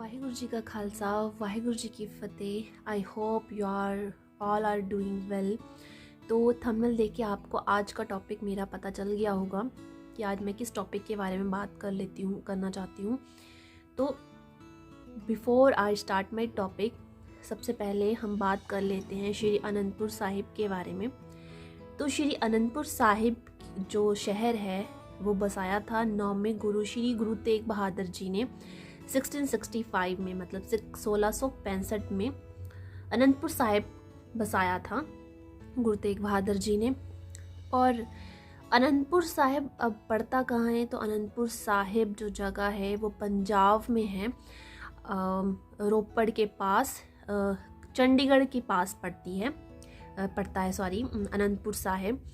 वाहिगुरु जी का खालसा, वाहिगुरु जी की फ़तेह। I hope you all are doing well. तो थंबनेल देख के आपको आज का टॉपिक मेरा पता चल गया होगा कि आज मैं किस टॉपिक के बारे में बात करना चाहती हूँ। तो before I start my topic, सबसे पहले हम बात कर लेते हैं श्री अनंतपुर साहिब के बारे में। तो श्री अनंतपुर साहिब जो शहर है वो बसाया था 9वें गुरु श्री गुरु तेग बहादुर जी ने 1665 में, मतलब 1665 में अनंतपुर साहिब बसाया था गुरु तेग बहादुर जी ने। और अनंतपुर साहिब अब पड़ता कहाँ है? तो अनंतपुर साहिब जो जगह है वो पंजाब में है, रोपड़ के पास, चंडीगढ़ के पास पड़ता है अनंतपुर साहिब।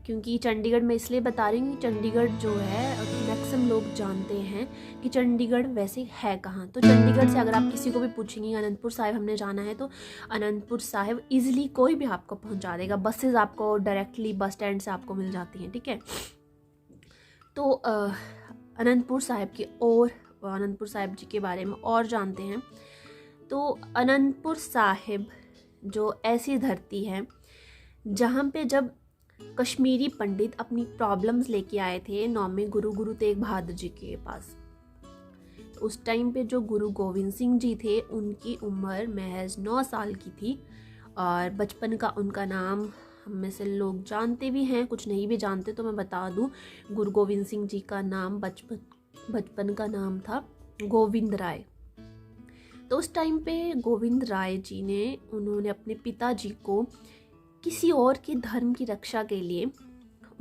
क्योंकि चंडीगढ़ में इसलिए बता रही हूँ कि चंडीगढ़ जो है मैक्सिमम लोग जानते हैं कि चंडीगढ़ वैसे है कहाँ। तो चंडीगढ़ से अगर आप किसी को भी पूछेंगे अनंतपुर साहिब हमने जाना है, तो अनंतपुर साहिब इजीली कोई भी आपको पहुँचा देगा। बसेस आपको डायरेक्टली बस स्टैंड से आपको मिल जाती हैं, ठीक है। तो अनंतपुर साहिब जी के बारे में और जानते हैं। तो अनंतपुर साहिब जो ऐसी धरती है जहाँ पे जब कश्मीरी पंडित अपनी प्रॉब्लम्स लेके आए थे 9वें गुरु तेग बहादुर जी के पास, तो उस टाइम पे जो गुरु गोविंद सिंह जी थे उनकी उम्र महज 9 साल की थी। और बचपन का उनका नाम हम में से लोग जानते भी हैं, कुछ नहीं भी जानते तो मैं बता दूं, गुरु गोविंद सिंह जी का नाम बचपन का नाम था गोविंद राय। तो उस टाइम पे गोविंद राय जी ने उन्होंने अपने पिताजी को किसी और के धर्म की रक्षा के लिए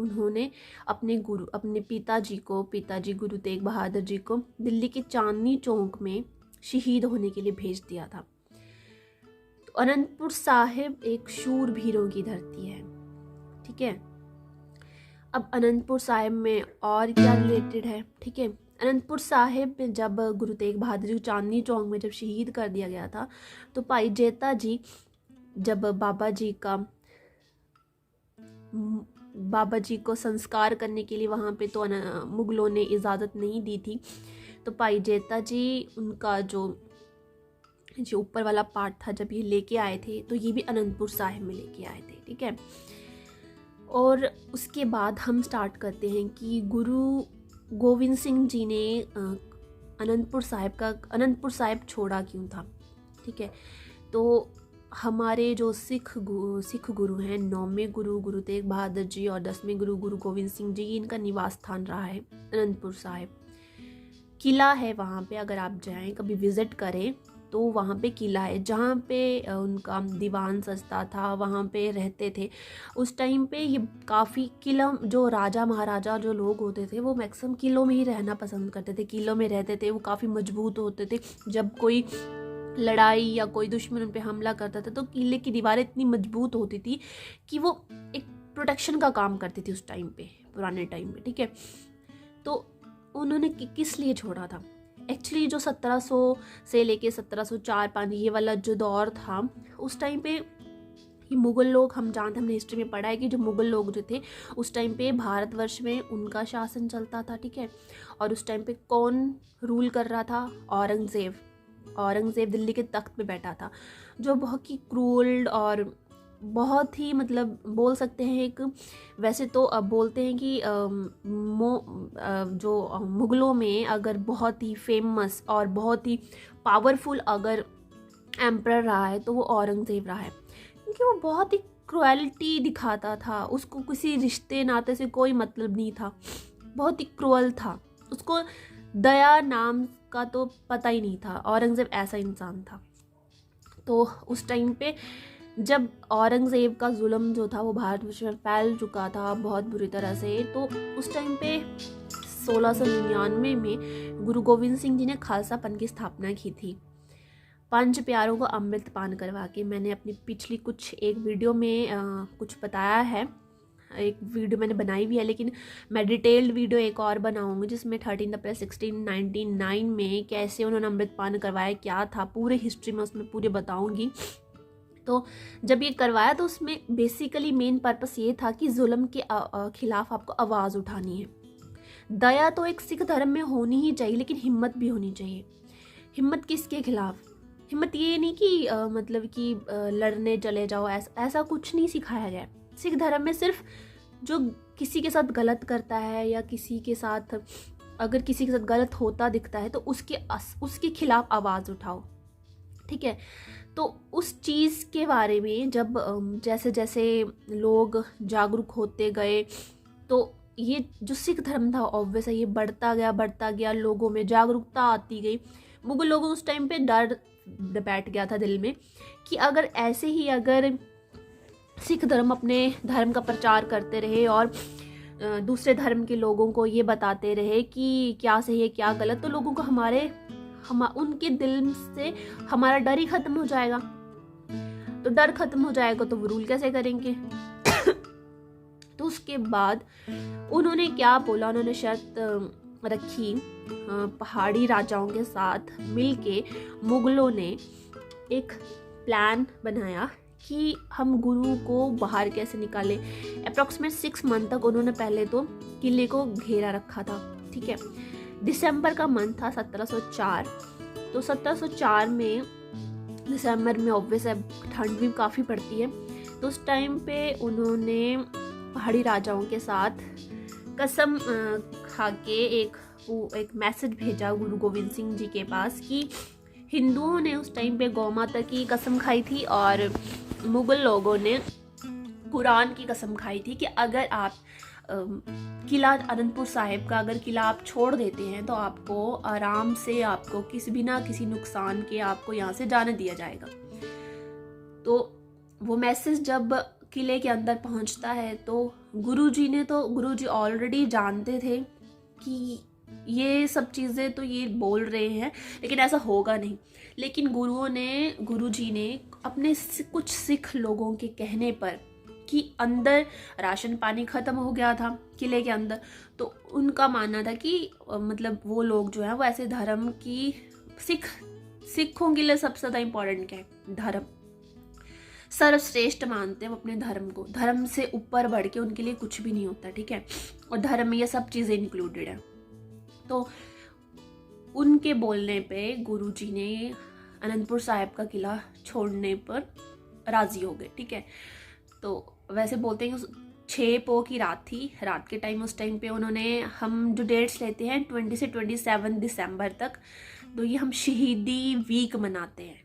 उन्होंने अपने पिताजी गुरु तेग बहादुर जी को दिल्ली के चांदनी चौक में शहीद होने के लिए भेज दिया था। तो अनंतपुर साहिब एक शूरवीरों की धरती है, ठीक है। अब अनंतपुर साहिब में और क्या रिलेटेड है, ठीक है। अनंतपुर साहिब में जब गुरु तेग बहादुर जी चांदनी चौक में जब शहीद कर दिया गया था, तो भाई जेता जी जब बाबा जी को संस्कार करने के लिए वहाँ पे, तो मुगलों ने इजाज़त नहीं दी थी, तो भाई जेता जी उनका जो ऊपर वाला पार्ट था जब ये लेके आए थे, तो ये भी अनंतपुर साहिब में लेके आए थे, ठीक है। और उसके बाद हम स्टार्ट करते हैं कि गुरु गोविंद सिंह जी ने अनंतपुर साहिब छोड़ा क्यों था, ठीक है। तो हमारे जो सिख गुरु हैं, 9वें गुरु तेग बहादुर जी और 10वें गुरु गोविंद सिंह जी, इनका निवास स्थान रहा है अनंतपुर साहिब। किला है वहाँ पे, अगर आप जाएं कभी विज़िट करें तो वहाँ पे किला है जहाँ पे उनका दीवान सजता था, वहाँ पे रहते थे। उस टाइम पे ये काफ़ी किला, जो राजा महाराजा जो लोग होते थे वो मैक्सिमम किलों में ही रहना पसंद करते थे, किलों में रहते थे। वो काफ़ी मजबूत होते थे, जब कोई लड़ाई या कोई दुश्मन उन पे हमला करता था तो किले की दीवारें इतनी मजबूत होती थी कि वो एक प्रोटेक्शन का काम करती थी उस टाइम पे, पुराने टाइम में, ठीक है। तो उन्होंने किस लिए छोड़ा था? एक्चुअली जो 1700 से लेके 1704-5 ये वाला जो दौर था, उस टाइम पे ये मुग़ल लोग, हम जानते, हमने हिस्ट्री में पढ़ा है कि जो मुग़ल लोग जो थे उस टाइम पे भारतवर्ष में उनका शासन चलता था, ठीक है। और उस टाइम पे कौन रूल कर रहा था? औरंगज़ेब दिल्ली के तख्त पे बैठा था, जो बहुत ही क्रूअल और बहुत ही, मतलब बोल सकते हैं एक, वैसे तो अब बोलते हैं कि जो मुग़लों में अगर बहुत ही फेमस और बहुत ही पावरफुल अगर एम्परर रहा है तो वो औरंगज़ेब रहा है, क्योंकि वो बहुत ही क्रुएलिटी दिखाता था। उसको किसी रिश्ते नाते से कोई मतलब नहीं था, बहुत ही क्रूअल था, उसको दया नाम का तो पता ही नहीं था। औरंगज़ेब ऐसा इंसान था। तो उस टाइम पे जब औरंगज़ेब का जुल्म जो था वो भारतवर्ष में फैल चुका था बहुत बुरी तरह से, तो उस टाइम पे 1699 में गुरु गोविंद सिंह जी ने खालसा पंथ की स्थापना की थी, 5 प्यारों को अमृत पान करवा के। मैंने अपनी पिछली एक वीडियो में कुछ बताया है, एक वीडियो मैंने बनाई भी है, लेकिन मैं डिटेल्ड वीडियो एक और बनाऊंगी जिसमें 13 अप्रैल 1699 में कैसे उन्होंने अमृत पान करवाया, क्या था पूरे हिस्ट्री में उसमें पूरे बताऊंगी। तो जब ये करवाया तो उसमें बेसिकली मेन पर्पस ये था कि जुल्म के खिलाफ आपको आवाज़ उठानी है। दया तो एक सिख धर्म में होनी ही चाहिए, लेकिन हिम्मत भी होनी चाहिए। हिम्मत किसके खिलाफ? हिम्मत ये नहीं कि मतलब कि लड़ने चले जाओ, ऐसा कुछ नहीं सिखाया गया है। सिख धर्म में सिर्फ जो किसी के साथ गलत करता है या किसी के साथ अगर किसी के साथ गलत होता दिखता है तो उसके खिलाफ आवाज़ उठाओ, ठीक है। तो उस चीज़ के बारे में जब जैसे जैसे लोग जागरूक होते गए तो ये जो सिख धर्म था ऑब्वियस है ये बढ़ता गया, लोगों में जागरूकता आती गई। मुगल लोगों उस टाइम पे डर बैठ गया था दिल में कि अगर ऐसे ही अगर सिख धर्म अपने धर्म का प्रचार करते रहे और दूसरे धर्म के लोगों को ये बताते रहे कि क्या सही है क्या गलत, तो लोगों को उनके दिल से हमारा डर ही खत्म हो जाएगा। तो डर खत्म हो जाएगा तो वो रूल कैसे करेंगे? तो उसके बाद उन्होंने क्या बोला, उन्होंने शर्त रखी पहाड़ी राजाओं के साथ मिलके मुगलों ने एक प्लान बनाया कि हम गुरु को बाहर कैसे निकालें। अप्रॉक्सीमेट 6 मंथ तक उन्होंने पहले तो किले को घेरा रखा था, ठीक है। दिसंबर का मंथ था 1704। तो 1704 में दिसंबर में ऑब्वियस है ठंड भी काफ़ी पड़ती है। तो उस टाइम पे उन्होंने पहाड़ी राजाओं के साथ कसम खा के एक मैसेज भेजा गुरु गोविंद सिंह जी के पास कि हिंदुओं ने उस टाइम पे गौ माता की कसम खाई थी और मुगल लोगों ने कुरान की कसम खाई थी कि अगर आप किला अनंतपुर साहिब का अगर किला आप छोड़ देते हैं तो आपको आराम से आपको बिना किसी नुकसान के आपको यहाँ से जाने दिया जाएगा। तो वो मैसेज जब किले के अंदर पहुँचता है तो गुरुजी ऑलरेडी जानते थे कि ये सब चीज़ें तो ये बोल रहे हैं लेकिन ऐसा होगा नहीं। लेकिन गुरुजी ने अपने कुछ सिख लोगों के कहने पर कि अंदर राशन पानी ख़त्म हो गया था किले के अंदर, तो उनका मानना था कि मतलब वो लोग जो है वो ऐसे धर्म की सिखों के लिए सबसे ज़्यादा इम्पोर्टेंट क्या है? धर्म सर्वश्रेष्ठ मानते हैं वो अपने धर्म को। धर्म से ऊपर बढ़ के उनके लिए कुछ भी नहीं होता, ठीक है। और धर्म में ये सब चीज़ें इंक्लूडेड है। तो उनके बोलने पे गुरुजी ने अनंतपुर साहिब का किला छोड़ने पर राजी हो गए, ठीक है। तो वैसे बोलते हैं 6 पो की रात थी, रात के टाइम उस टाइम पे उन्होंने, हम जो डेट्स लेते हैं 20 से 27 दिसंबर तक, तो ये हम शहीदी वीक मनाते हैं,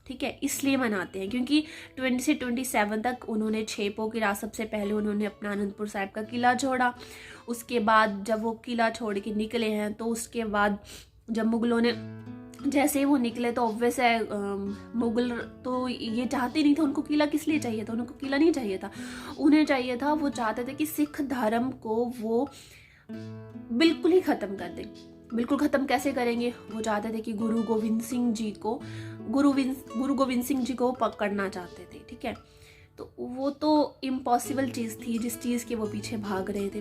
ठीक है। इसलिए मनाते हैं क्योंकि 20 से 27 तक उन्होंने 6 पो की रात सबसे पहले उन्होंने अपना अनंतपुर साहिब का किला छोड़ा। उसके बाद जब वो किला छोड़ के निकले हैं तो उसके बाद जब मुगलों ने जैसे ही वो निकले तो ऑब्वियस है मुगल तो ये चाहते नहीं थे, उनको किला किस लिए चाहिए था? उनको किला नहीं चाहिए था, उन्हें चाहिए था, वो चाहते थे कि सिख धर्म को वो बिल्कुल ही ख़त्म कर दें। बिल्कुल ख़त्म कैसे करेंगे? वो चाहते थे कि गुरु गोविंद सिंह जी को पकड़ना चाहते थे, ठीक है। तो वो तो इम्पॉसिबल चीज़ थी जिस चीज़ के वो पीछे भाग रहे थे।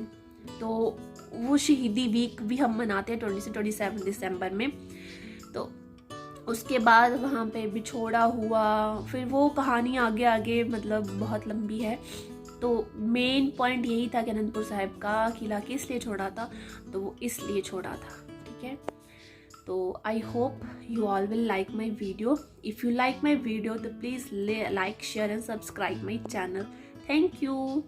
तो वो शहीदी वीक भी हम मनाते हैं 20 से 27 दिसंबर में। तो उसके बाद वहाँ पे बिछोड़ा हुआ, फिर वो कहानी आगे मतलब बहुत लंबी है। तो मेन पॉइंट यही था कि अनंतपुर साहिब का किला किस लिए छोड़ा था, तो वो इसलिए छोड़ा था, ठीक है। तो I hope you all will like my video. If you like my video, तो please like, share and subscribe my channel. Thank you.